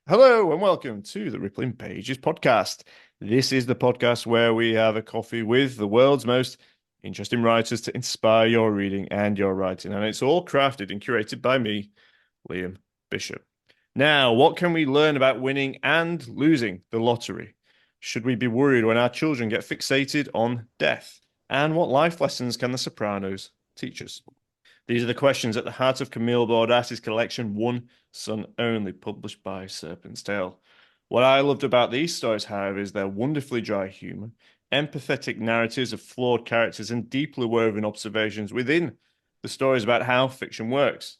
Hello and welcome to the Rippling Pages podcast. This is the podcast where we have a coffee with the world's most interesting writers to inspire your reading and your writing. And it's all crafted and curated by me, Liam Bishop. Now, what can we learn about winning and losing the lottery? Should we be worried when our children get fixated on death? And what life lessons can The Sopranos teach us? These are the questions at the heart of Camille Bordas' collection, One Son Only, published by Serpent's Tale. What I loved about these stories, however, is their wonderfully dry humour, empathetic narratives of flawed characters, and deeply woven observations within the stories about how fiction works.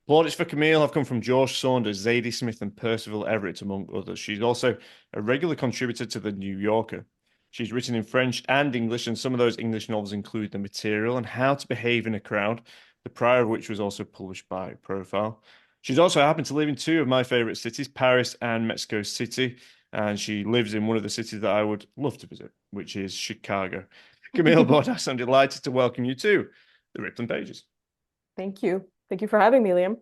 Plaudits for Camille have come from George Saunders, Zadie Smith, and Percival Everett, among others. She's also a regular contributor to The New Yorker. She's written in French and English, and some of those English novels include The Material and How to Behave in a Crowd, the prior of which was also published by Profile. She's also happened to live in two of my favorite cities, Paris and Mexico City, and she lives in one of the cities that I would love to visit, which is Chicago. Camille Bordas, I'm delighted to welcome you to the Rippling Pages. Thank you. Thank you for having me, Liam.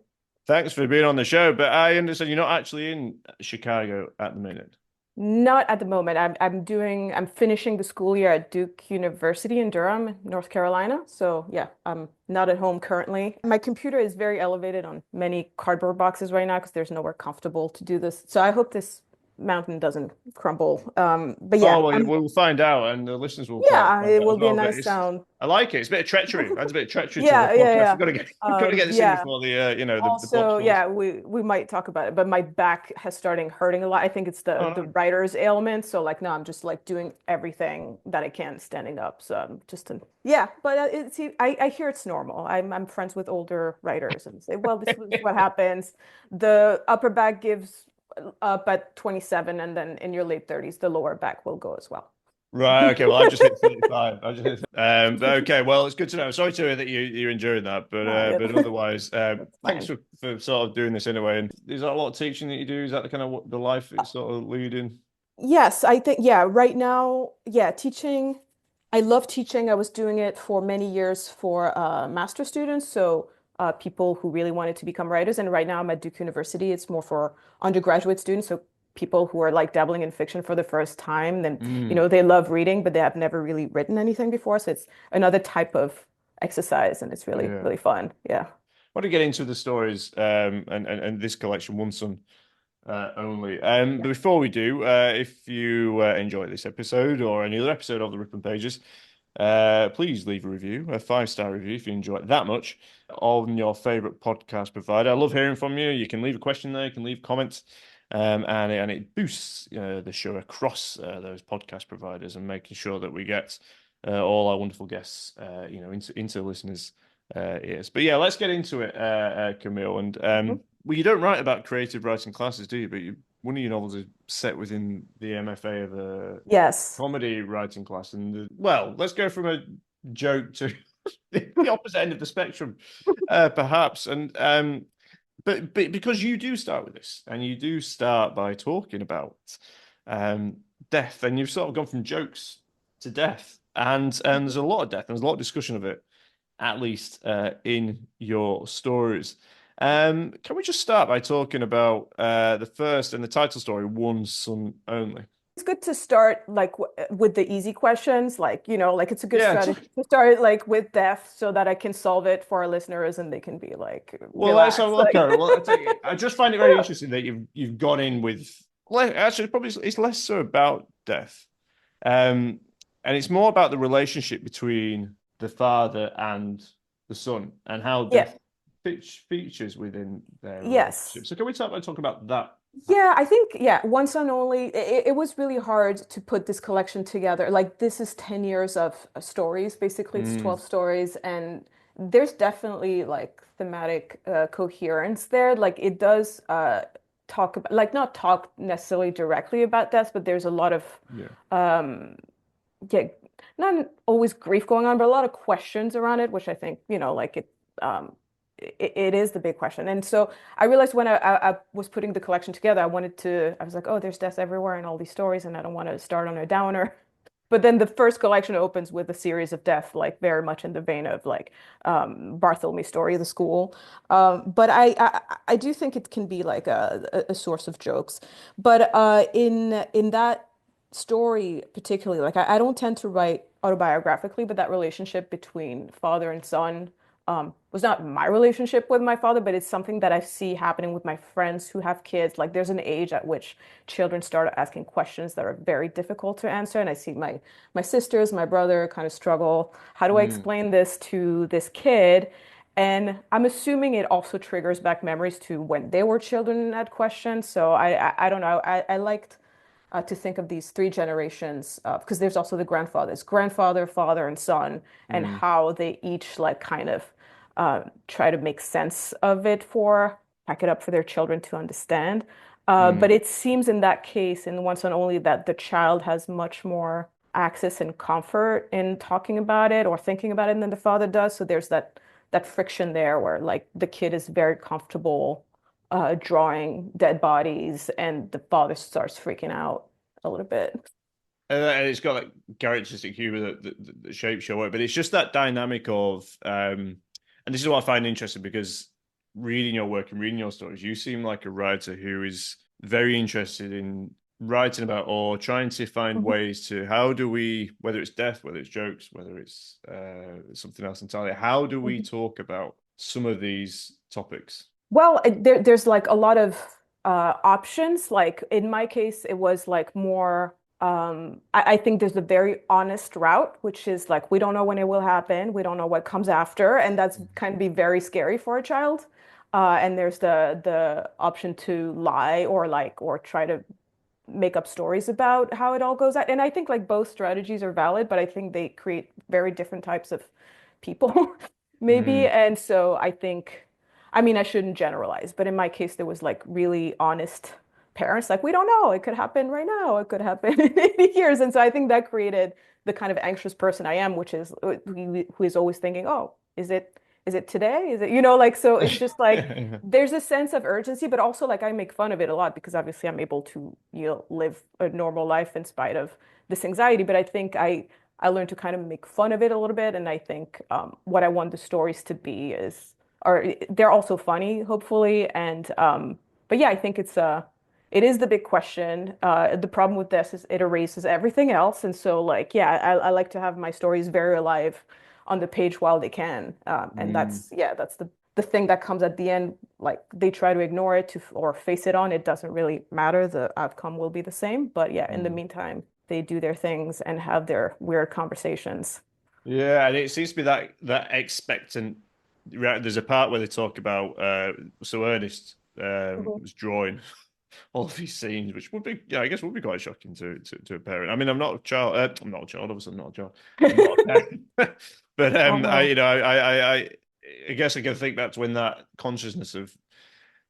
Thanks for being on the show, but I understand you're not actually in Chicago at the minute. Not at the moment. I'm finishing the school year at Duke University in Durham, North Carolina. So yeah, I'm not at home currently. My computer is very elevated on many cardboard boxes right now because there's nowhere comfortable to do this. So I hope this mountain doesn't crumble. But yeah, Oh, well, we'll find out, and the listeners will yeah, find it out as will be a well. But nice sound. I like it. It's a bit of treachery. That's a bit of treachery to the Yeah, yeah, podcast. yeah. We've got to get this in Yeah. before the box Also, falls. yeah, we might talk about it, but my back has started hurting a lot. I think it's Oh the no. writer's ailment. So like now I'm just like doing everything that I can standing up. So I'm yeah, but I hear it's normal. I'm friends with older writers and say, well, this is what happens. The upper back gives up at 27, and then in your late 30s, the lower back will go as well. Right. Okay. Well, I've just hit 35. I just hit. Okay. Well, it's good to know. Sorry to hear that you're enjoying that, Yeah, but otherwise, that's thanks fine. for sort of doing this anyway. And is that a lot of teaching that you do? Is that the kind of the life it's sort of leading? Yes, I think, yeah, right now, yeah, teaching, I love teaching. I was doing it for many years for master students, so people who really wanted to become writers. And right now I'm at Duke University. It's more for undergraduate students, so people who are like dabbling in fiction for the first time. Then, Mm, they love reading, but they have never really written anything before. So it's another type of exercise, and it's really, yeah. really fun. Yeah. Want to get into the stories and this collection, One Son Only. But Yeah. before we do, if you enjoy this episode or any other episode of the Ripping Pages, please leave a review, a 5-star review if you enjoy it that much on your favorite podcast provider. I love hearing from you. You can leave a question there, you can leave comments, and it boosts the show across those podcast providers and making sure that we get all our wonderful guests, into listeners' ears. But yeah, let's get into it, Camille. And Mhm. well, you don't write about creative writing classes, do you? But one of your novels is set within the MFA of a Yes. comedy writing class. And well, let's go from a joke to the opposite end of the spectrum, perhaps. And but because you do start with this, and you do start by talking about um, death, and you've sort of gone from jokes to death, and there's a lot of death, and there's a lot of discussion of it, at least in your stories. Can we just start by talking about the first and the title story, One Son Only? It's good to start like with the easy questions, like, like it's a good Yeah. strategy to start like with death so that I can solve it for our listeners and they can be like Well, let's have a relaxed. look Like at it. Well, I just find it very interesting that you've gone in with actually probably it's less so about death, um, and it's more about the relationship between the father and the son and how yeah. death features within their Yes. relationship. So can we talk about that? Yeah, I think, yeah, One Son Only, it was really hard to put this collection together. Like, this is 10 years of stories, basically, it's Mm, 12 stories, and there's definitely like thematic coherence there. Like, it does talk about, like, not talk necessarily directly about death, but there's a lot of, yeah. um, yeah, not always grief going on, but a lot of questions around it, which I think, like it is the big question. And so I realized when I was putting the collection together, I was like, oh, there's death everywhere in all these stories, and I don't want to start on a downer. But then the first collection opens with a series of death, like very much in the vein of like Bartholomew's Story of the School. But I do think it can be like a source of jokes. But in that story particularly, like I don't tend to write autobiographically, but that relationship between father and son was not my relationship with my father, but it's something that I see happening with my friends who have kids. Like there's an age at which children start asking questions that are very difficult to answer. And I see my sisters, my brother kind of struggle. How do I Mm, explain this to this kid? And I'm assuming it also triggers back memories to when they were children and had questions. So I don't know. I liked to think of these three generations because there's also the grandfathers, grandfather, father, and son, and mm, how they each like kind of try to make sense of it for pack it up for their children to understand. But mm, it seems in that case, in Once and Only, that the child has much more access and comfort in talking about it or thinking about it than the father does. So there's that friction there where like the kid is very comfortable drawing dead bodies, and the father starts freaking out a little bit. and it's got like characteristic humor that shapes your work, but it's just that dynamic of, and this is what I find interesting because reading your work and reading your stories, you seem like a writer who is very interested in writing about or trying to find Mhm. ways to how do we, whether it's death, whether it's jokes, whether it's something else entirely, how do we Mhm. talk about some of these topics? Well, there's like a lot of options. Like in my case, it was like more. I think there's a very honest route, which is like we don't know when it will happen, we don't know what comes after, and that's kind of be very scary for a child. And there's the option to lie or like or try to make up stories about how it all goes out. And I think like both strategies are valid, but I think they create very different types of people, maybe. Mm, And so I think, I mean, I shouldn't generalize, but in my case, there was like really honest parents, like, we don't know, it could happen right now, it could happen in 80 years. And so I think that created the kind of anxious person I am, which is who is always thinking, oh, is it today? Is it, like, so it's just like mm. there's a sense of urgency, but also like I make fun of it a lot because obviously I'm able to, live a normal life in spite of this anxiety. But I think I learned to kind of make fun of it a little bit, and I think what I want the stories to be is, or they're also funny, hopefully. And but yeah, I think it is the big question. The problem with this is it erases everything else, and so like yeah, I like to have my stories very alive on the page while they can. And Mm. that's the thing that comes at the end. Like they try to ignore it or face it on. It doesn't really matter. The outcome will be the same. But yeah, in the Mm. meantime, they do their things and have their weird conversations. Yeah, and it seems to be that expectant. Right, there's a part where they talk about so Ernest Mhm. was drawing all of these scenes, which would be, yeah, I guess would be quite shocking to a parent. I mean, I'm not a child. I'm not a child. Obviously, I'm not a child. I'm not a parent. But Oh I, no. I guess I can think that's when that consciousness of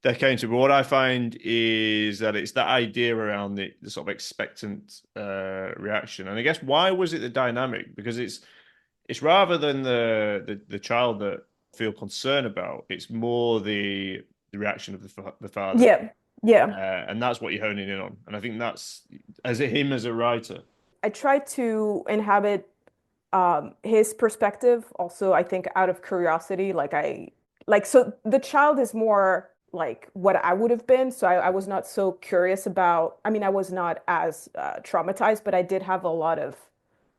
that came to. But what I find is that it's that idea around the sort of expectant reaction, and I guess why was it the dynamic? Because it's rather than the child that feel concern about, it's more the reaction of the father, Yeah. Yeah. and that's what you're honing in on. And I think that's as him as a writer. I try to inhabit his perspective also, I think out of curiosity. So the child is more like what I would have been. So I was not so curious about, I mean, I was not as traumatized, but I did have a lot of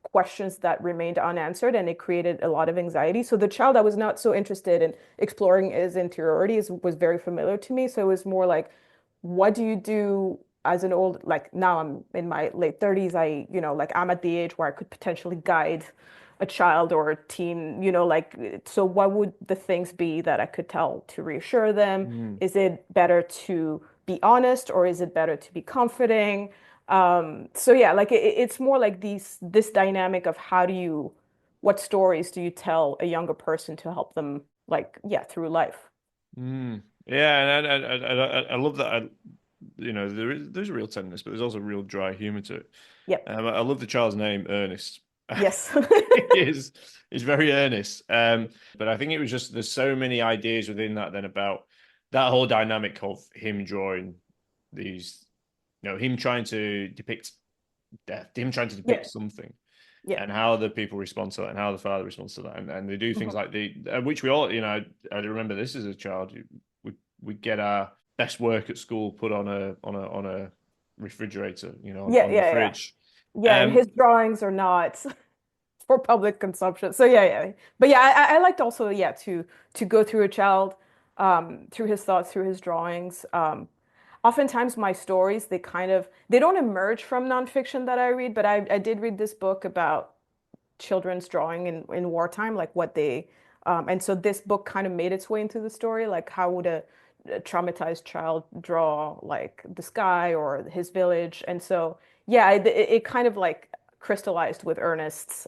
questions that remained unanswered, and it created a lot of anxiety. So the child, I was not so interested in exploring his interiority was very familiar to me. So it was more like, what do you do as an old, like now I'm in my late 30s, like I'm at the age where I could potentially guide a child or a teen, like, so what would the things be that I could tell to reassure them? Mm, Is it better to be honest, or is it better to be comforting? So yeah, like it's more like this dynamic of what stories do you tell a younger person to help them, like, yeah, through life? mm. Yeah, and I love that. There's a real tenderness, but there's also real dry humor to it. Yep. I love the child's name, Ernest. Yes. He is very earnest. But I think it was just there's so many ideas within that then about that whole dynamic of him drawing these, him trying to depict death, him trying to depict Yeah. something. Yeah. and how the people respond to that and how the father responds to that. And they do things like which we all, I remember this as a child. We get our best work at school put on a refrigerator, Yeah, on the yeah, yeah. fridge. Yeah, and his drawings are not for public consumption. So yeah, yeah. But yeah, I liked also, yeah, to go through a child, through his thoughts, through his drawings. Oftentimes my stories, they don't emerge from nonfiction that I read, but I did read this book about children's drawing in wartime, like what they, and so this book kind of made its way into the story, like how would a traumatized child draw like the sky or his village. And so, yeah, it kind of like crystallized with Ernest's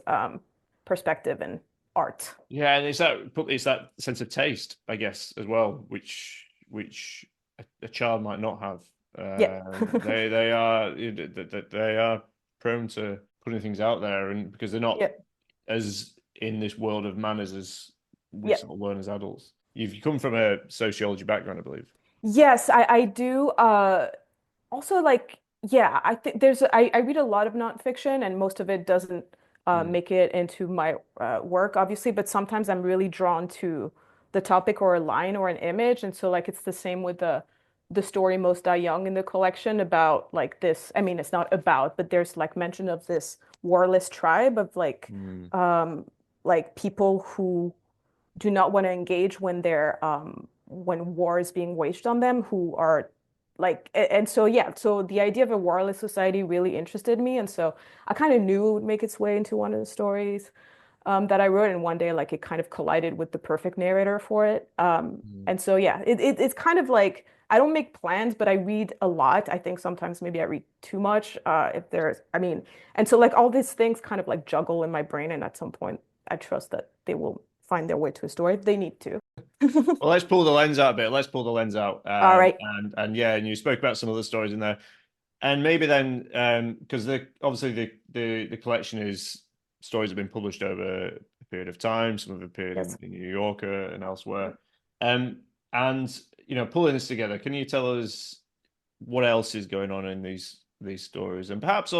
perspective and art. Yeah, and it's that sense of taste, I guess, as well, which a child might not have. Yeah. They are prone to putting things out there, and because they're not Yeah. as in this world of manners as we Yeah. sort of learn as adults. You come from a sociology background, I believe. Yes, I do. Also, like, yeah, I think I read a lot of nonfiction, and most of it doesn't Mm. make it into my work, obviously, but sometimes I'm really drawn to the topic or a line or an image. And so, like, it's the same with the story Most Die Young in the collection about like this. I mean, it's not about, but there's like mention of this warless tribe of Mm. um like people who do not want to engage when when war is being waged on them, who are like, and so yeah, so the idea of a warless society really interested me, and so I kind of knew it would make its way into one of the stories that I wrote, and one day like it kind of collided with the perfect narrator for it. Mm. And so yeah, it's kind of like I don't make plans, but I read a lot. I think sometimes maybe I read too much. If there's, I mean, and so like all these things kind of like juggle in my brain, and at some point I trust that they will find their way to a story if they need to. Well, let's pull the lens out a bit. Let's pull the lens out, All right. and yeah, and you spoke about some other stories in there. And maybe then, because obviously the collection is stories have been published over a period of time. Some have appeared Yes. in New Yorker and elsewhere. Um, and pulling this together, can you tell us what else is going on in these stories, and perhaps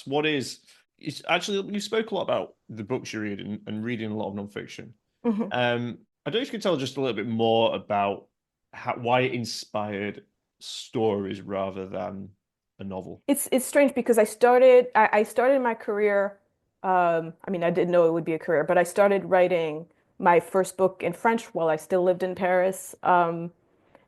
what is? It's actually you spoke a lot about the books you read and reading a lot of nonfiction. Mhm. I don't know if you could tell just a little bit more about why it inspired stories rather than a novel. It's strange because I started my career. I mean, I didn't know it would be a career, but I started writing my first book in French while I still lived in Paris.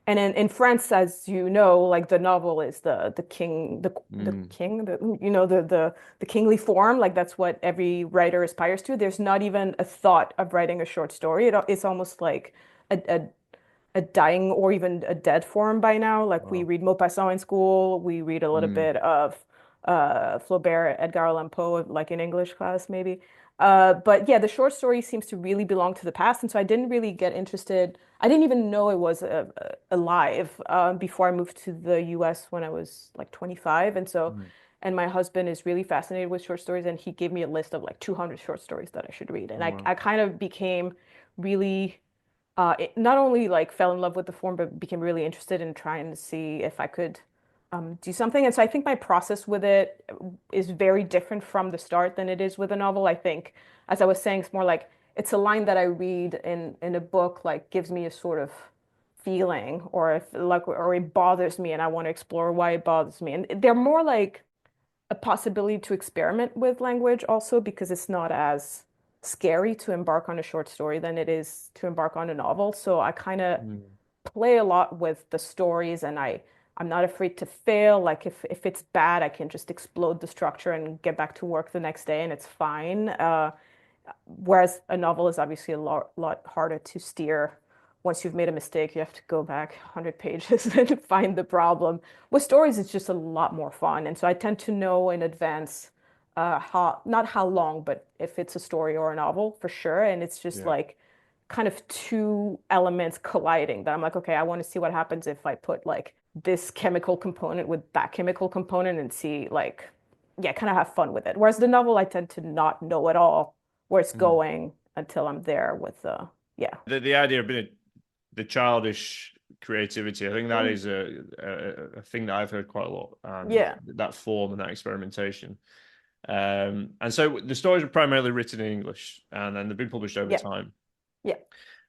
And in France, as you know, like the novel is the king, the Mm. king, the kingly form. Like that's what every writer aspires to. There's not even a thought of writing a short story. It's almost like a dying or even a dead form by now. Like we Wow. read Maupassant in school, we read a little Mm. bit of Flaubert, Edgar Allan Poe, like in English class maybe. But yeah, the short story seems to really belong to the past, and so I didn't really get interested. I didn't even know it was alive before I moved to the US when I was like 25, and so. Mm. And my husband is really fascinated with short stories, and he gave me a list of like 200 short stories that I should read. And Oh, I wow. kind of became really it not only like fell in love with the form, but became really interested in trying to see if I could do something. And so I think my process with it is very different from the start than it is with a novel. I think, as I was saying, it's more like it's a line that I read in a book, like gives me a sort of feeling, or if like, or it bothers me, and I want to explore why it bothers me. And they're more like a possibility to experiment with language also because it's not as scary to embark on a short story than it is to embark on a novel. So I kind of Mm. play a lot with the stories and I'm not afraid to fail. Like if it's bad, I can just explode the structure and get back to work the next day and it's fine. Whereas a novel is obviously a lot harder to steer. Once you've made a mistake, you have to go back 100 pages and find the problem. With stories, it's just a lot more fun. And so I tend to know in advance not how long, but if it's a story or a novel for sure. And it's just Yeah. like kind of two elements colliding that I'm like, okay, I want to see what happens if I put like this chemical component with that chemical component and see like, yeah, kind of have fun with it. Whereas the novel, I tend to not know at all where it's Mm. going until I'm there with yeah. The idea of the childish creativity, I think that Mhm. is a thing that I've heard quite a lot, and Yeah. that form and that experimentation. And so the stories were primarily written in English, and then they've been published over Yeah. time. Yeah.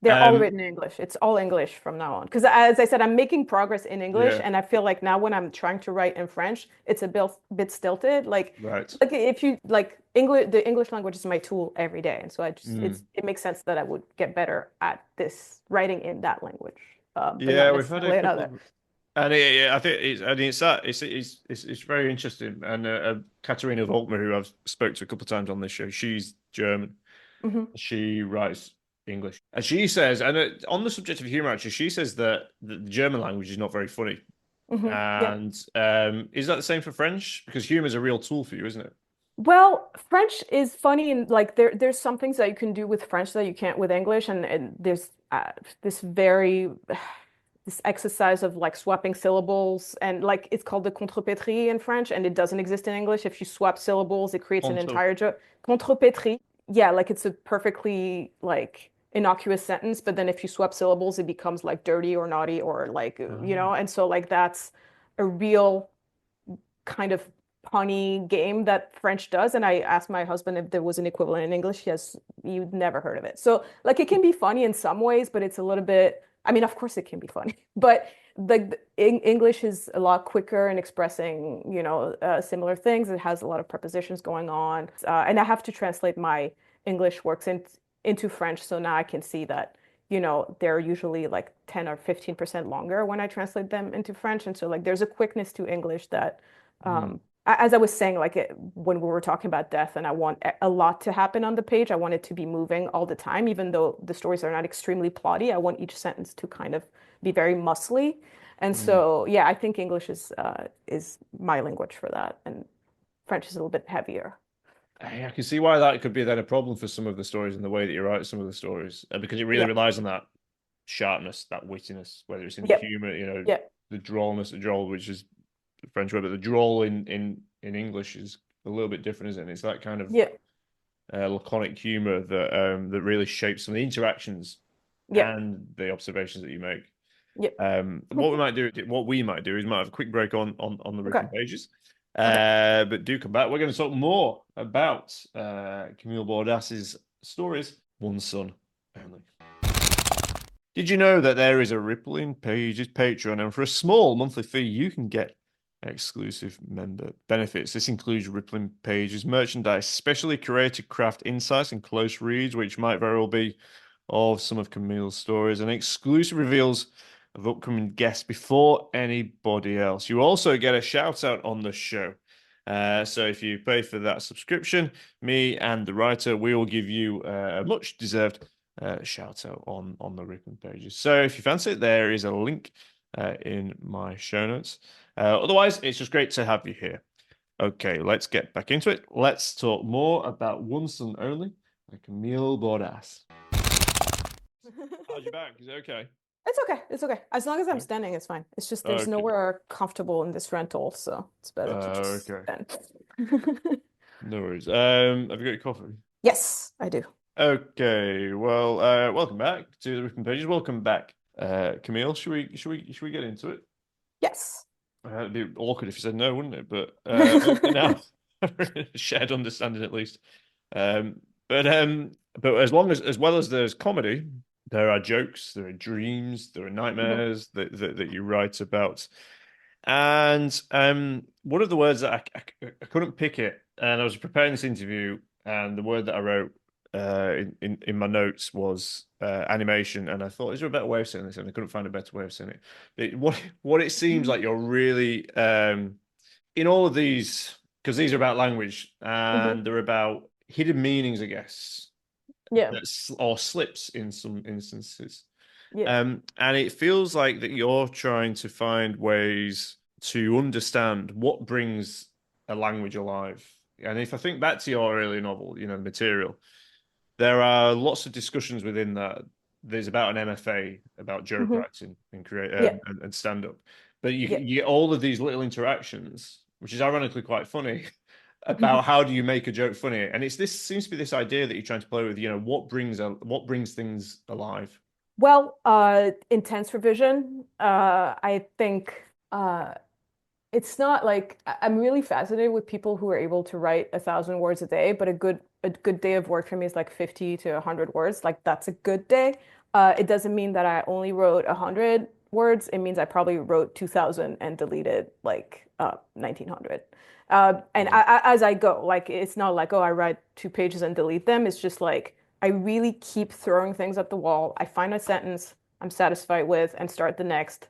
They're all Um, written in English. It's all English from now on. Because as I said, I'm making progress in English, yeah, and I feel like now when I'm trying to write in French, it's a bit stilted. right. Like if you like English, the English language is my tool every day, and so Mm. it makes sense that I would get better at this writing in that language, but not Yeah, we've had a necessarily couple another. of, and I think it's that it's very interesting. And Katerina Volkmer, who I've spoke to a couple of times on this show, she's German. Hmm. She writes English, and she says, and on the subject of humor, actually, she says that the German language is not very funny. Hmm. Yeah. And is that the same for French? Because humor is a real tool for you, isn't it? Well, French is funny, and like there's some things that you can do with French that you can't with English, and there's this very this exercise of like swapping syllables, and like it's called the contrepétrie in French, and it doesn't exist in English. If you swap syllables, it creates an Ponto. entire joke. Contrepétrie, yeah, like it's a perfectly like innocuous sentence, but then if you swap syllables, it becomes like dirty or naughty or like Oh. and so like that's a real kind of punny game that French does. And I asked my husband if there was an equivalent in English. Yes, you'd never heard of it. So like it can be funny in some ways, but it's a little bit, I mean, of course it can be funny, but the English is a lot quicker in expressing, similar things. It has a lot of prepositions going on. And I have to translate my English works into French. So now I can see that, they're usually like 10 or 15% longer when I translate them into French. And so like there's a quickness to English that Mm. as I was saying, like when we were talking about death, and I want a lot to happen on the page, I want it to be moving all the time, even though the stories are not extremely plotty. I want each sentence to kind of be very muscly. And Mm. so, yeah, I think English is my language for that, and French is a little bit heavier. I can see why that could be then a problem for some of the stories and the way that you write some of the stories, because it really Yeah, relies on that sharpness, that wittiness, whether it's in the yeah, humor, yeah, the drollness, the droll, which is the French word, but the droll in English is a little bit different, isn't it? It's that kind of yeah, laconic humor that really shapes some of the interactions yeah, and the observations that you make. yeah. What we might do is might have a quick break on the Okay, ripping pages, okay. but do come back. We're going to talk more about Camille Bordas's stories. One son only. Did you know that there is a Rippling Pages Patreon, and for a small monthly fee, you can get exclusive member benefits. This includes Rippling Pages merchandise, specially curated craft insights and close reads, which might very well be of some of Camille's stories, and exclusive reveals of upcoming guests before anybody else. You also get a shout out on the show. So if you pay for that subscription, me and the writer, we will give you a much deserved shout out on the Rippling Pages. So if you fancy it, there is a link in my show notes. Otherwise, it's just great to have you here. Okay, let's get back into it. Let's talk more about One Son Only by Camille Bordas. How's your back? Is it okay? It's okay. It's okay. As long as I'm Oh, standing, it's fine. It's just there's okay. nowhere comfortable in this rental, so it's better to just Okay. stand. No worries. Have you got your coffee? Yes, I do. Okay. Well, welcome back to the Ripping Pages. Welcome back, Camille. Should we get into it? Yes. It'd be awkward if you said no, wouldn't it? But now shared understanding at least. Um, but as well as there's comedy, there are jokes, there are dreams, there are Mhm. nightmares that you write about. And one of the words that I couldn't pick it, and I was preparing this interview, and the word that I wrote in my notes was animation, and I thought, is there a better way of saying this? And I couldn't find a better way of saying it. What it seems like you're really in all of these, because these are about language Mhm. and they're about hidden meanings, I guess, Yeah. or slips in some instances. Yeah. And it feels like that you're trying to find ways to understand what brings a language alive. And if I think back to your earlier novel, the material, there are lots of discussions within that. There's about an MFA about joke Mhm. writing and create Yeah. and stand up, but you Yeah. you get all of these little interactions, which is ironically quite funny, about how do you make a joke funny. And it's this seems to be this idea that you're trying to play with. What brings things alive. Well, intense revision. I think it's not like I'm really fascinated with people who are able to write 1,000 words a day, but a good day of work for me is like 50 to 100 words. Like that's a good day. It doesn't mean that I only wrote 100 words. It means I probably wrote 2,000 and deleted like 1,900. And Mm. as I go, like it's not like, oh, I write 2 pages and delete them. It's just like I really keep throwing things at the wall. I find a sentence I'm satisfied with and start the next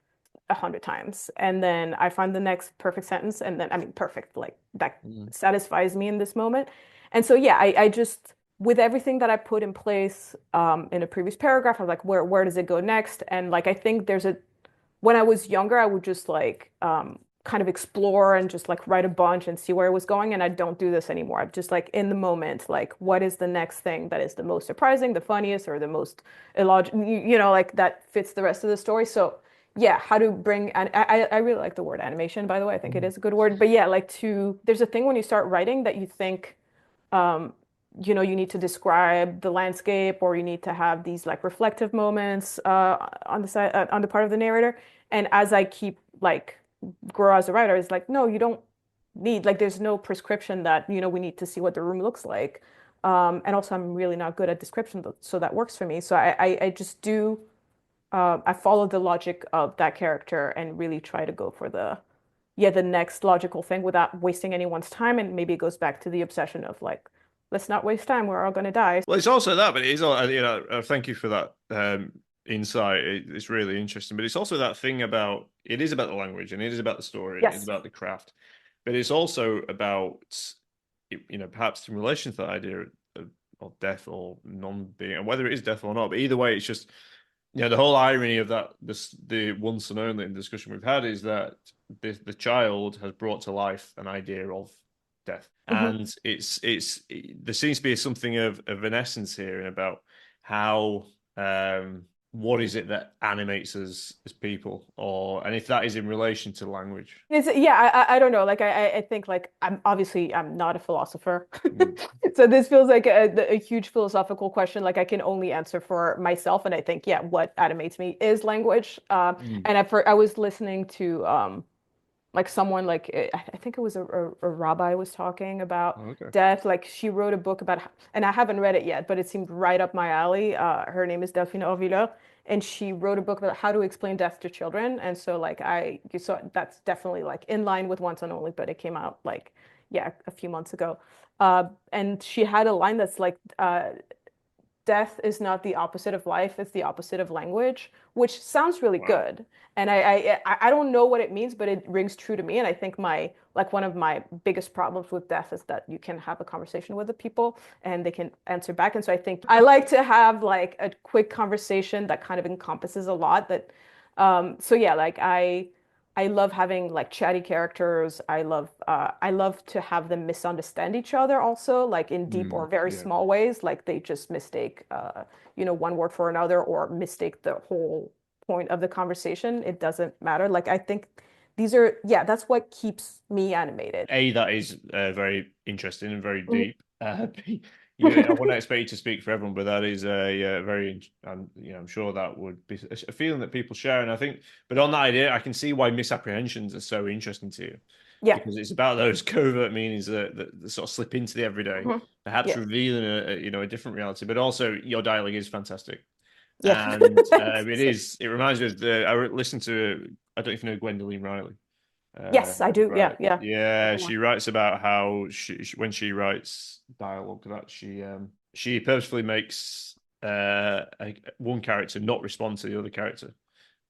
100 times. And then I find the next perfect sentence. And then, I mean, perfect, like that Mm. satisfies me in this moment. And so, yeah, I just, with everything that I put in place in a previous paragraph, I'm like, where does it go next? And like, I think when I was younger, I would just like kind of explore and just like write a bunch and see where it was going. And I don't do this anymore. I'm just like in the moment, like, what is the next thing that is the most surprising, the funniest, or the most illogical, like that fits the rest of the story. So, yeah, how to bring, and I really like the word animation, by the way. I think it Mm. is a good word. But yeah, like there's a thing when you start writing that you think, um, you need to describe the landscape or you need to have these like reflective moments on the side, on the part of the narrator. And as I keep like grow as a writer, it's like, no, you don't need, like, there's no prescription that, we need to see what the room looks like. And also, I'm really not good at description, so that works for me. So I just do, I follow the logic of that character and really try to go for the next logical thing without wasting anyone's time. And maybe it goes back to the obsession of like, let's not waste time. We're all going to die. Well, it's also that, but it is all, thank you for that insight. It's really interesting, but it's also that thing about it is about the language and it is about the story and it's Yes. about the craft, but it's also about, perhaps in relation to that idea of death or non-being, and whether it is death or not. But either way, it's just, the whole irony of that, the once and only discussion we've had is that the child has brought to life an idea of death, Hmm. and there seems to be something of an essence here about how what is it that animates us as people, and if that is in relation to language. Yeah, I don't know. Like I think like I'm not a philosopher. Mm. So this feels like a huge philosophical question. Like I can only answer for myself. And I think, yeah, what animates me is language. Mm. And I was listening to like someone like I think it was a rabbi was talking about Oh, okay. death. Like she wrote a book about, and I haven't read it yet, but it seemed right up my alley. Her name is Delphine Orville, and she wrote a book about how to explain death to children. And so like you saw that's definitely like in line with Once and Only, but it came out like, yeah, a few months ago. And she had a line that's like, death is not the opposite of life, it's the opposite of language, which sounds really Wow. good. And I don't know what it means, but it rings true to me. And I think one of my biggest problems with death is that you can have a conversation with the people and they can answer back. And so I think I like to have like a quick conversation that kind of encompasses a lot that so yeah, like I love having like chatty characters. I love to have them misunderstand each other also, like in deep or Mm. very Yeah. small ways, like they just mistake one word for another or mistake the whole point of the conversation. It doesn't matter. Like I think yeah, that's what keeps me animated. That is very interesting and very Mhm. deep. I wouldn't expect you to speak for everyone, but that is a very, I'm sure that would be a feeling that people share. And I think, but on that idea, I can see why misapprehensions are so interesting to you, Yeah. because it's about those covert meanings that sort of slip into the everyday, Mhm. perhaps Yeah. revealing a different reality. But also, your dialogue is fantastic, Yeah. and it is. It reminds me of I listened to. I don't know if you know Gwendoline Riley. Yes, I do. Yeah, Right. yeah. Yeah, Everyone. she writes about how when she writes dialogue that she purposefully makes one character not respond to the other character,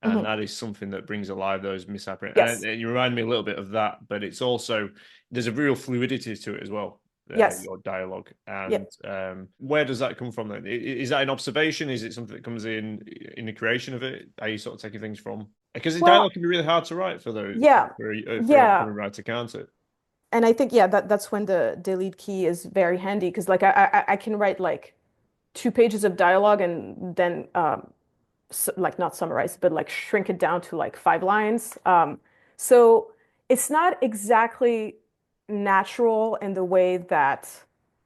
and Mhm. that is something that brings alive those misapprehensions. Yes. And you remind me a little bit of that, but it's also there's a real fluidity to it as well. Yes. Your dialogue, Yeah. and where does that come from? Then is that an observation? Is it something that comes in the creation of it? Are you sort of taking things from? Because the Well, dialogue can be really hard to write for those yeah. for an Yeah. upcoming writer, can't it? And I think, yeah, that's when the delete key is very handy because like I can write like 2 pages of dialogue and then like not summarize but like shrink it down to like 5 lines. So it's not exactly natural in the way that,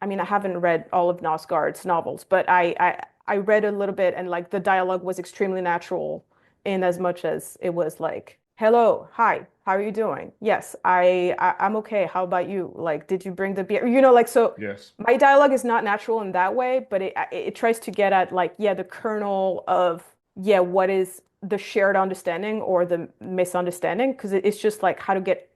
I mean, I haven't read all of Nosgard's novels, but I read a little bit and like the dialogue was extremely natural in as much as it was like hello, hi, how are you doing? Yes, I'm okay. How about you? Like, did you bring the beer? You know, like so Yes. my dialogue is not natural in that way, but it tries to get at like, yeah, the kernel of yeah, what is the shared understanding or the misunderstanding? Because it's just like how to get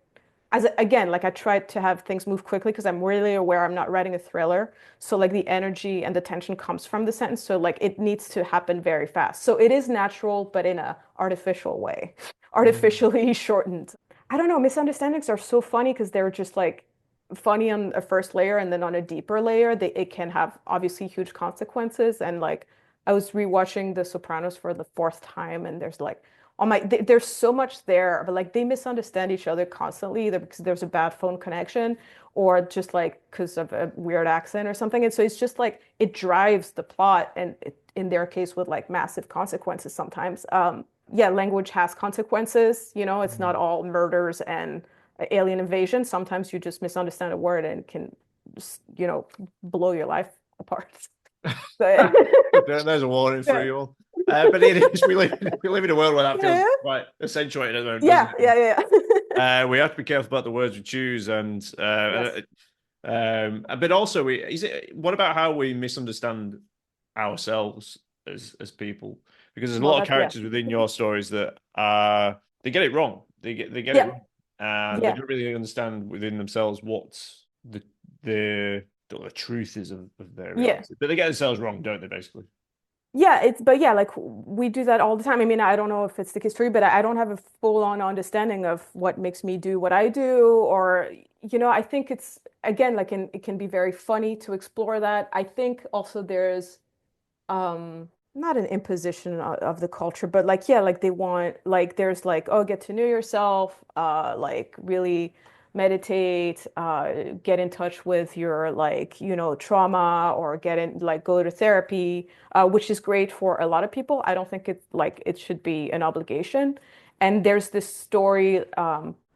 again, like I try to have things move quickly because I'm really aware I'm not writing a thriller. So like the energy and the tension comes from the sentence. So like it needs to happen very fast. So it is natural, but in a artificial way, Mm. artificially shortened. I don't know, misunderstandings are so funny because they're just like funny on a first layer and then on a deeper layer, it can have obviously huge consequences. And like I was rewatching The Sopranos for the fourth time, and there's like oh my, there's so much there, but like they misunderstand each other constantly, either because there's a bad phone connection or just like because of a weird accent or something. And so it's just like it drives the plot, and in their case, with like massive consequences sometimes. Yeah, language has consequences. You know, it's not Mm. all murders and alien invasion. Sometimes you just misunderstand a word and it can just, blow your life apart. But There's a warning for yeah, you all. But it is we live in a world where that feels yeah, quite accentuated at the moment, doesn't yeah, it? yeah, yeah. We have to be careful about the words we choose, and Yes. but also what about how we misunderstand ourselves as people? Because there's a Well, lot of that, yeah. characters within your stories that they get it wrong. They get it Yeah. wrong, and they Yeah. don't really understand within themselves what the the truth is of their Yeah. reality. But they get themselves wrong, don't they? Basically. Yeah, but yeah, like we do that all the time. I mean, I don't know if it's the case for you, but I don't have a full-on understanding of what makes me do what I do, or I think it's again like it can be very funny to explore that. I think also there's not an imposition of the culture, but like yeah, like they want like there's like oh get to know yourself, like really meditate, get in touch with your like trauma or get in like go to therapy, which is great for a lot of people. I don't think it like it should be an obligation. And there's this story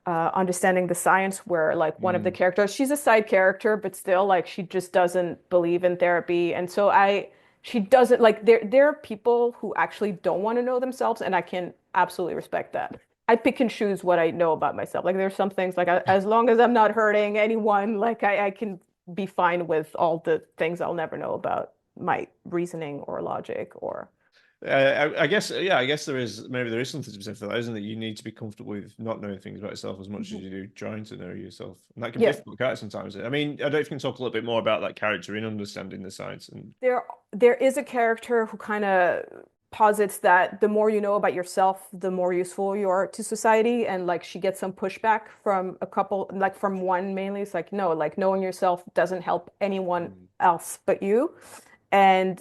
understanding the science where like one of the Mm. characters she's a side character but still like she just doesn't believe in therapy, and so I she doesn't like there are people who actually don't want to know themselves, and I can absolutely respect that. I pick and choose what I know about myself. Like there's some things like as long as I'm not hurting anyone, like I can be fine with all the things I'll never know about my reasoning or logic or I guess, yeah, I guess there is something to be said for that, isn't it? You need to be comfortable with not knowing things about yourself as much as Mhm. you do trying to know yourself, and that can be Yeah. difficult, can't it, sometimes. I mean, I don't know if you can talk a little bit more about that character in understanding the science and. There is a character who kind of posits that the more you know about yourself, the more useful you are to society. And like she gets some pushback from a couple, like from one mainly. It's like, no, like knowing yourself doesn't help anyone Mm. else but you. And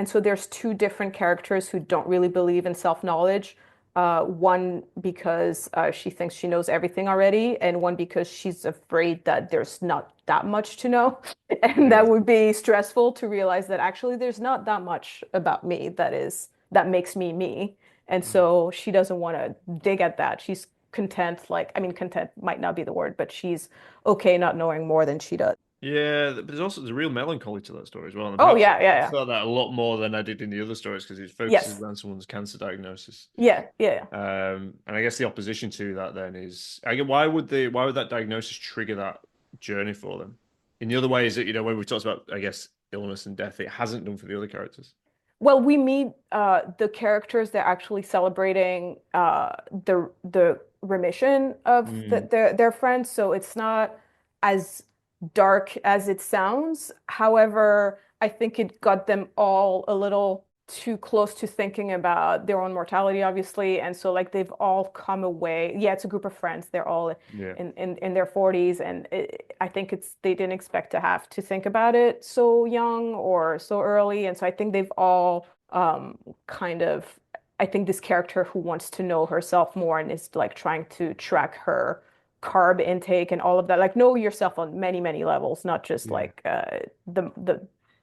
so there's two different characters who don't really believe in self-knowledge. One because she thinks she knows everything already, and one because she's afraid that there's not that much to know. And that Yeah. would be stressful to realize that actually there's not that much about me that makes me me. And Mm. so she doesn't want to dig at that. She's content, like, I mean, content might not be the word, but she's okay not knowing more than she does. Yeah, but there's a real melancholy to that story as well, and Oh, perhaps yeah, yeah, I yeah. felt that a lot more than I did in the other stories because it focuses Yes. around someone's cancer diagnosis. Yeah, yeah, yeah. And I guess the opposition to that then is, I guess, why would that diagnosis trigger that journey for them? In the other ways that, when we talked about, I guess, illness and death, it hasn't done for the other characters. Well, we meet the characters. They're actually celebrating the remission of Mm. their friends, so it's not as dark as it sounds. However, I think it got them all a little too close to thinking about their own mortality, obviously, and so like they've all come away. Yeah, it's a group of friends. They're all Yeah. in their 40s, and I think it's they didn't expect to have to think about it so young or so early, and so I think they've all kind of I think this character who wants to know herself more and is like trying to track her carb intake and all of that, like know yourself on many, many levels, not just Yeah. like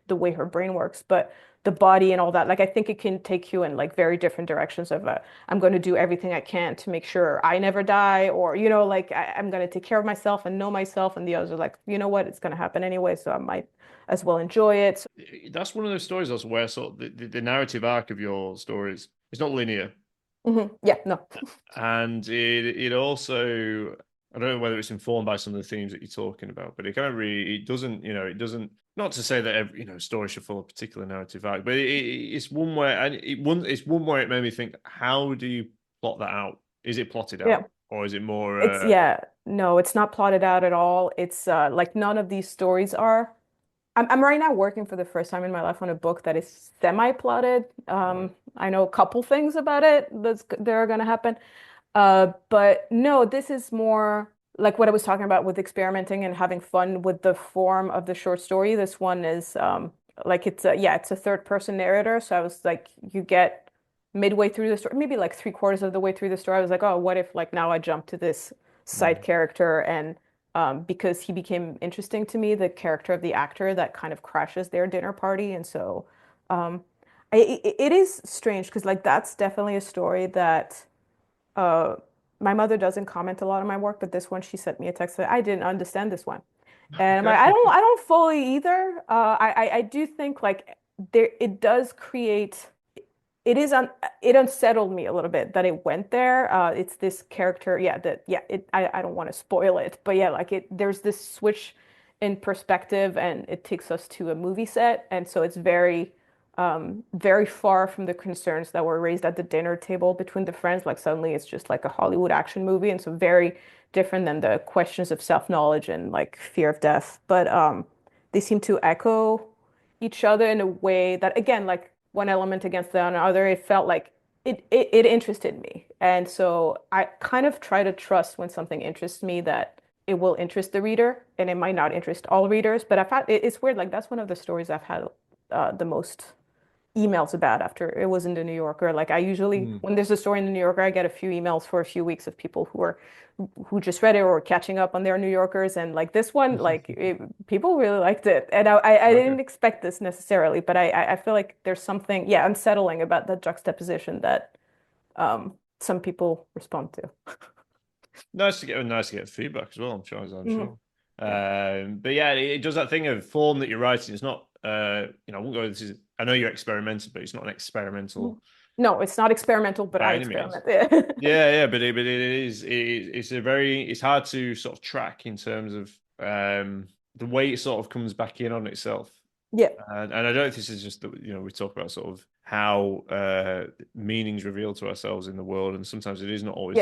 the way her brain works, but the body and all that. Like I think it can take you in like very different directions of I'm going to do everything I can to make sure I never die, or like I'm going to take care of myself and know myself, and the others are like, you know what, it's going to happen anyway, so I might as well enjoy it. So, That's one of those stories also where sort of the narrative arc of your stories is not linear. Yeah, no. And it also, I don't know whether it's informed by some of the themes that you're talking about, but it kind of really, it doesn't, it doesn't, not to say that every, story should follow a particular narrative arc, but it's one where, and it's one where it made me think, how do you plot that out? Is it plotted Yeah. out, or is it more, It's yeah, no, it's not plotted out at all. It's like none of these stories are. I'm right now working for the first time in my life on a book that is semi-plotted. right? I know a couple things about it that are gonna happen. But no, this is more like what I was talking about with experimenting and having fun with the form of the short story. This one is like it's a third person narrator. So I was like, you get midway through the story, maybe like three-quarters of the way through the story, I was like, oh, what if like now I jump to this side Mm. character and because he became interesting to me, the character of the actor that kind of crashes their dinner party. And so um it is strange because like that's definitely a story that uh, my mother doesn't comment a lot on my work, but this one she sent me a text that I didn't understand this one, and I'm like, Okay. I don't fully either. I do think like there it does create. It is un it unsettled me a little bit that it went there. It's this character, yeah, that yeah. I don't want to spoil it, but yeah, like it. There's this switch in perspective, and it takes us to a movie set, and so it's very far from the concerns that were raised at the dinner table between the friends. Like suddenly it's just like a Hollywood action movie, and so very different than the questions of self-knowledge and like fear of death. But they seem to echo each other in a way that, again, like one element against the other, it felt like it interested me. And so I kind of try to trust when something interests me that it will interest the reader, and it might not interest all readers. But I've had it's weird, like that's one of the stories I've had the most emails about after it was in the New Yorker. Like I usually, Mm. when there's a story in the New Yorker, I get a few emails for a few weeks of people who just read it or catching up on their New Yorkers. And like this one, people really liked it. And I Okay. didn't expect this necessarily, but I feel like there's something, yeah, unsettling about that juxtaposition that some people respond to. Nice to get feedback as well. I'm Mhm. sure. Yeah. But yeah, it does that thing of form that you're writing. It's not, I won't go. This is, I know you're experimental, but it's not an experimental Mhm. No, it's not experimental, but I by any means. experiment. Yeah. Yeah, but it is, it's a very, it's hard to sort of track in terms of the way it sort of comes back in on itself. Yeah. And I don't think this is just that, we talk about sort of how meanings reveal to ourselves in the world, and sometimes it is not Yeah. always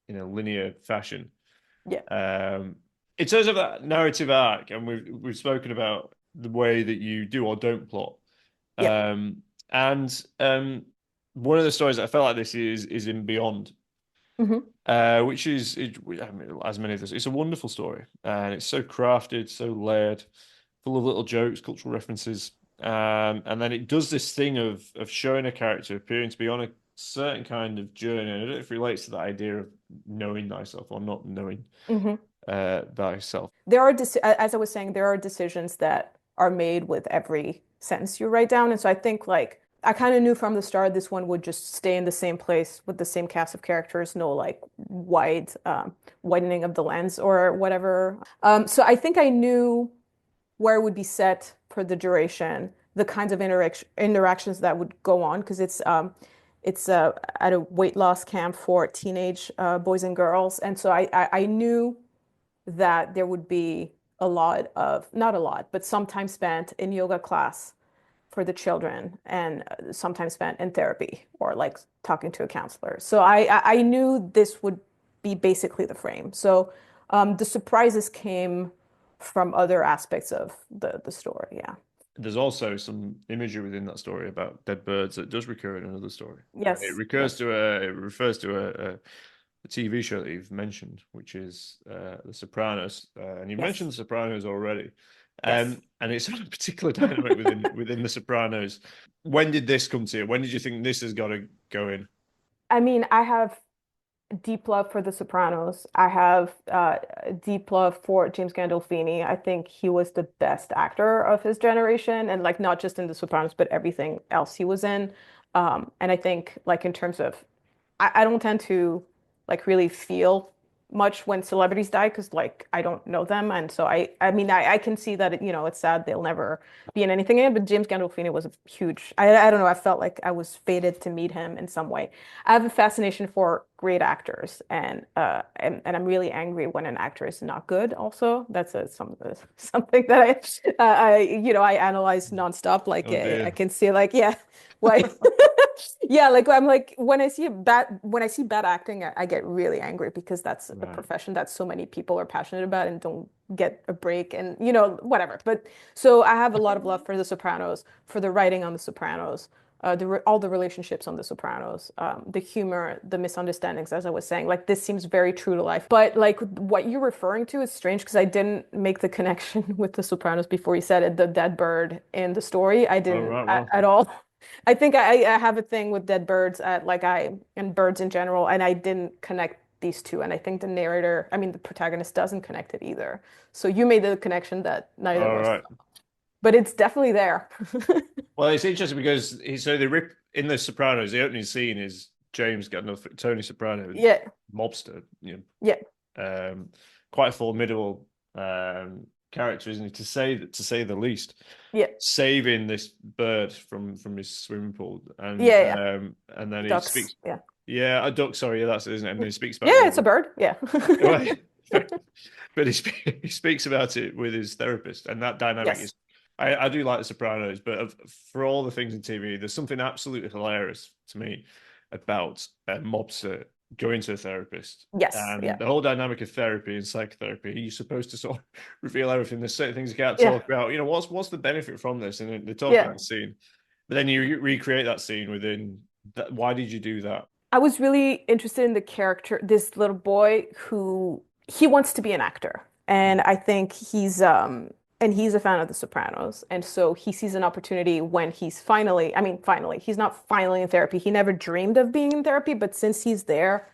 in a linear fashion. Yeah. Um, in terms of that narrative arc, and we've spoken about the way that you do or don't plot. Yeah. And one of the stories that I felt like this is in Beyond, Hmm. which is I mean, as many of this, it's a wonderful story, and it's so crafted, so layered, full of little jokes, cultural references, and then it does this thing of showing a character appearing to be on a certain kind of journey. And I don't know if it relates to that idea of knowing thyself or not knowing Hmm. thyself. There are, as I was saying, there are decisions that are made with every sentence you write down. And so I think like I kind of knew from the start this one would just stay in the same place with the same cast of characters, no like widening of the lens or whatever. So I think I knew where it would be set for the duration, the kinds of interactions that would go on, because it's at a weight loss camp for teenage boys and girls. And so I knew that there would be a lot of, not a lot, but some time spent in yoga class for the children and some time spent in therapy or like talking to a counselor. So I knew this would be basically the frame. So the surprises came from other aspects of the story. Yeah. There's also some imagery within that story about dead birds that does recur in another story. It Yes. recurs Yes. to it refers to a TV show that you've mentioned, which is The Sopranos, and you've mentioned Yes. The Sopranos already, Yes. and it's on a particular dynamic within The Sopranos. When did this come to you? When did you think this has got to go in? I mean, I have deep love for The Sopranos. I have deep love for James Gandolfini. I think he was the best actor of his generation, and like not just in The Sopranos, but everything else he was in. And I think like in terms of, I don't tend to like really feel. much when celebrities die because like I don't know them, and so I mean I can see that it's sad they'll never be in anything again. But James Gandolfini was a huge. I don't know. I felt like I was fated to meet him in some way. I have a fascination for great actors, and I'm really angry when an actor is not good. Also, that's something that I analyze nonstop. Like Oh I dear. can see like yeah, why. Yeah, like I'm like when I see bad acting, I get really angry because that's a Right. profession that so many people are passionate about and don't get a break and whatever. But so I have a lot of love for The Sopranos, for the writing on The Sopranos, all the relationships on The Sopranos, the humor, the misunderstandings, as I was saying. Like this seems very true to life. But like what you're referring to is strange because I didn't make the connection with The Sopranos before you said it. The dead bird in the story, I Oh, didn't right. Well, at all. I think I have a thing with dead birds and birds in general, and I didn't connect these two. And I think the narrator, I mean the protagonist doesn't connect it either. So you made the connection that neither of all us, right. but it's definitely there. Well, it's interesting because so they rip in The Sopranos. The opening scene is James Gandolfini, Tony Soprano, Yeah, mobster. yeah, Quite a formidable character, isn't he? To say the least. yeah, Saving this bird from his swimming pool, yeah, yeah. and then he Ducks. speaks. Yeah, Yeah, a duck. Sorry, yeah, that's it, isn't it? And then he speaks about yeah, it's a bird. Yeah. well, but he speaks about it with his therapist, and that dynamic Yes. is. I do like The Sopranos, but for all the things in TV, there's something absolutely hilarious to me about a mobster going to a therapist. Yes. And Yeah. the whole dynamic of therapy and psychotherapy, you're supposed to sort of reveal everything. There's certain things you can't Yeah. talk about. What's the benefit from this? And they talk about Yeah. the scene, but then you recreate that scene within that. Why did you do that? I was really interested in the character, this little boy who he wants to be an actor. And I think he's a fan of The Sopranos. And so he sees an opportunity when he's finally, I mean, finally, he's not finally in therapy. He never dreamed of being in therapy, but since he's there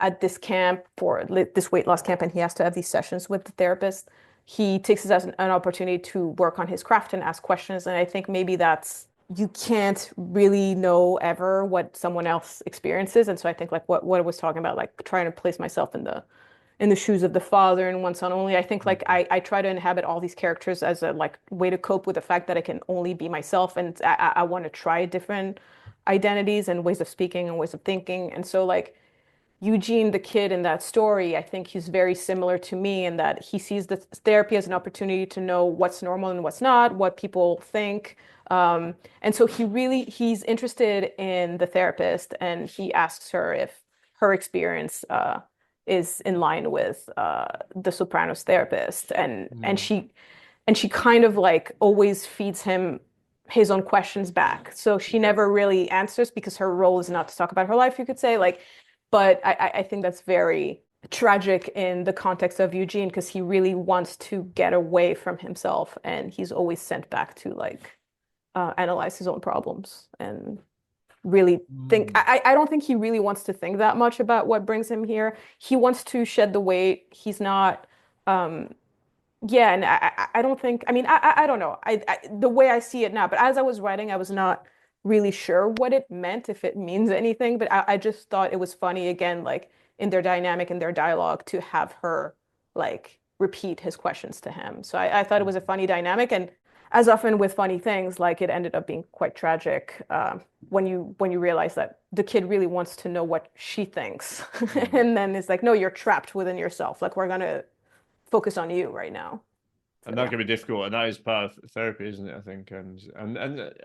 at this camp for this weight loss camp and he has to have these sessions with the therapist, he takes it as an opportunity to work on his craft and ask questions. And I think maybe that's you can't really know ever what someone else experiences. And so I think like what I was talking about, like trying to place myself in the shoes of the father and one son only. I think like I try to inhabit all these characters as a like way to cope with the fact that I can only be myself and I want to try different identities and ways of speaking and ways of thinking. And so like Eugene, the kid in that story, I think he's very similar to me in that he sees the therapy as an opportunity to know what's normal and what's not, what people think. And so he's interested in the therapist and he asks her if her experience is in line with the Sopranos therapist. Mm. And she kind of like always feeds him his own questions back. So she Yeah. never really answers because her role is not to talk about her life, you could say. Like but I think that's very tragic in the context of Eugene because he really wants to get away from himself and he's always sent back to like analyze his own problems and really think. Mm. I don't think he really wants to think that much about what brings him here. He wants to shed the weight. He's not yeah, and I don't think, I mean, I don't know. The way I see it now, but as I was writing, I was not really sure what it meant, if it means anything, but I just thought it was funny again, like in their dynamic, in their dialogue, to have her like repeat his questions to him. So I thought it was a funny dynamic, and as often with funny things, like it ended up being quite tragic when you realize that the kid really wants to know what she thinks, Mm. and then it's like, no, you're trapped within yourself. Like we're gonna focus on you right now. So And that yeah. can be difficult, and that is part of therapy, isn't it? I think, and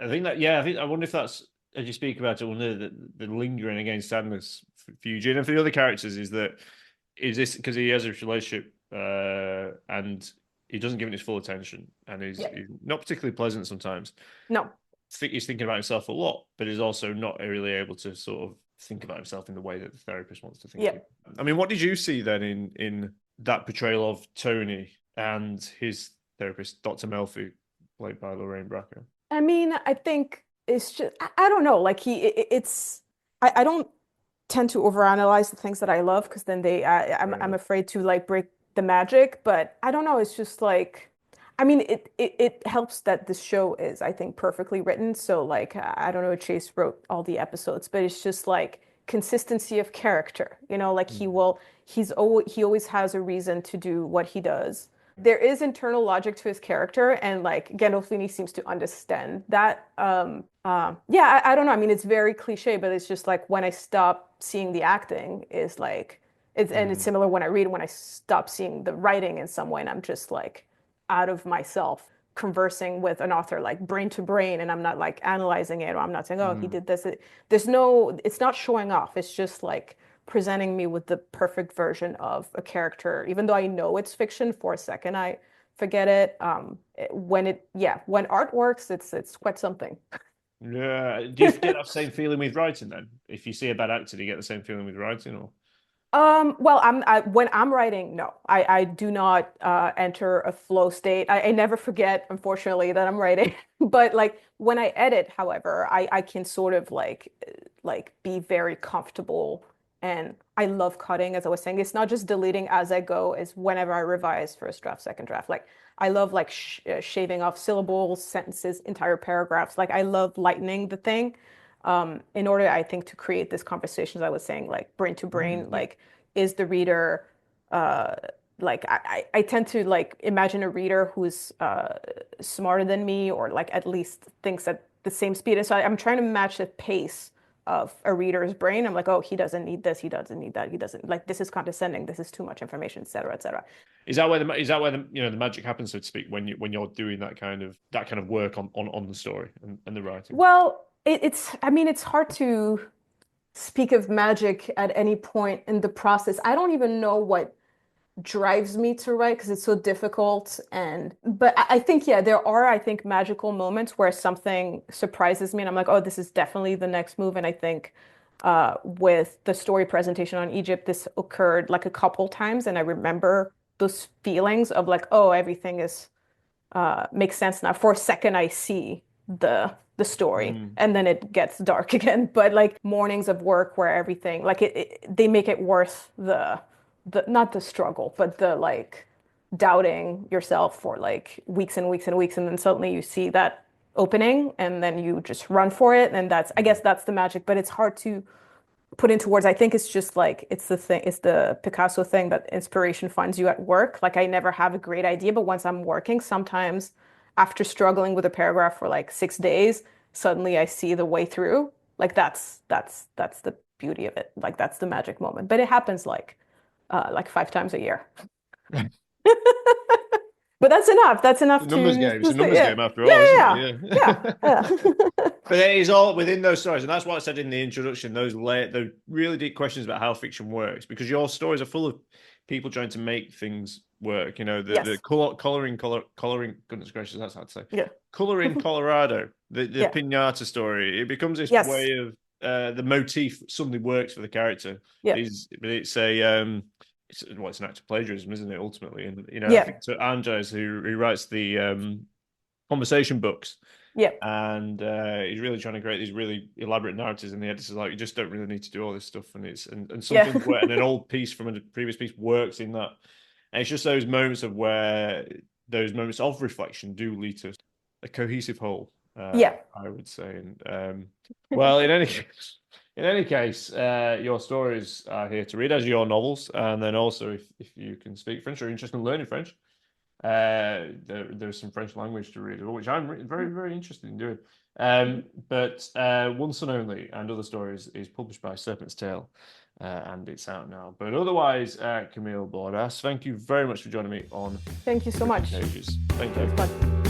I think that, yeah, I wonder if that's as you speak about it, one of the lingering against sadness for Eugene and for the other characters is this because he has a relationship and he doesn't give it his full attention, and Yeah. he's not particularly pleasant sometimes. No. Think he's thinking about himself a lot, but he's also not really able to sort of think about himself in the way that the therapist wants to think. Yeah. I mean, what did you see then in that portrayal of Tony and his therapist, Dr. Melfi, played by Lorraine Bracco? I mean, I think it's just I don't know. Like it's I don't tend to overanalyze the things that I love because then I'm Fair afraid to like break the magic. But I don't know. It's just like I mean, it helps that this show is, I think, perfectly written. So like I don't know, Chase wrote all the episodes, but it's just like consistency of character. You know, like he always has a reason to do what he does. There is internal logic to his character, and like Gandolfini seems to understand that. Yeah, I don't know. I mean, it's very cliche, but it's just like when I stop seeing the acting is like and it's similar when I read, when I stop seeing the writing in some way, and I'm just like out of myself conversing with an author like brain to brain, and I'm not like analyzing it, or I'm not saying, oh, he did this. It's not showing off. It's just like presenting me with the perfect version of a character. Even though I know it's fiction, for a second I forget it. When art works, it's quite something. Yeah. Do you get that same feeling with writing then? If you see a bad actor, do you get the same feeling with writing, or? Well, when I'm writing, no, I do not enter a flow state. I never forget, unfortunately, that I'm writing. But like when I edit, however, I can sort of like be very comfortable, and I love cutting, as I was saying. It's not just deleting as I go, it's whenever I revise first draft, second draft. Like I love like shaving off syllables, sentences, entire paragraphs. Like I love lightening the thing in order, I think, to create this conversation, as I was saying, like brain to brain, like is the reader uh like I tend to like imagine a reader who's smarter than me, or like at least thinks at the same speed. And so I'm trying to match the pace of a reader's brain. I'm like, oh, he doesn't need this, he doesn't need that, he doesn't like this is condescending, this is too much information, etc., etc. Is that where the you know the magic happens, so to speak, when you're doing that kind of work on the story and the writing? Well, it's I mean, it's hard to speak of magic at any point in the process. I don't even know what drives me to write because it's so difficult. But I think, yeah, there are, I think, magical moments where something surprises me and I'm like, oh, this is definitely the next move. And I think with the story presentation on Egypt, this occurred like a couple times, and I remember those feelings of like, oh, everything is makes sense now. For a second, I see the story, and then it gets dark again. But like mornings of work where everything like they make it worth the not the struggle, but the like doubting yourself for like weeks and weeks and weeks, and then suddenly you see that opening, and then you just run for it, and I guess that's the magic. But it's hard to put into words. I think it's just like it's the Picasso thing that inspiration finds you at work. Like I never have a great idea, but once I'm working, sometimes after struggling with a paragraph for like 6 days, suddenly I see the way through. Like that's the beauty of it. Like that's the magic moment. But it happens like 5 times a year. But that's enough. That's enough Numbers to game. It's a numbers yeah. game after all, isn't it? Yeah. Yeah. But it is all within those stories, and that's what I said in the introduction. Those really deep questions about how fiction works, because your stories are full of people trying to make things work. You know, the coloring. Goodness gracious, that's hard to say. Yeah. Coloring Colorado, the pinata story. It becomes this way of the motif suddenly works for the character. Yeah. It's a it's an act of plagiarism, isn't it? Ultimately, and you know, I think to Andres, who writes the conversation books. Yeah. And he's really trying to create these really elaborate narratives, and the editor's like, you just don't really need to do all this stuff, and something and an old piece from a previous piece works in that. And it's just those moments of reflection do lead to a cohesive whole. I would say. And well, in any case, your stories are here to read, as your novels, and then also if you can speak French or you're interested in learning French. There's some French language to read, which I'm very, very interested in doing. But One Son Only and Other Stories is published by Serpent's Tail, and it's out now. But otherwise, Camille Bordas, thank you very much for joining me on. Thank you so much. Pages. Thank you. It was fun.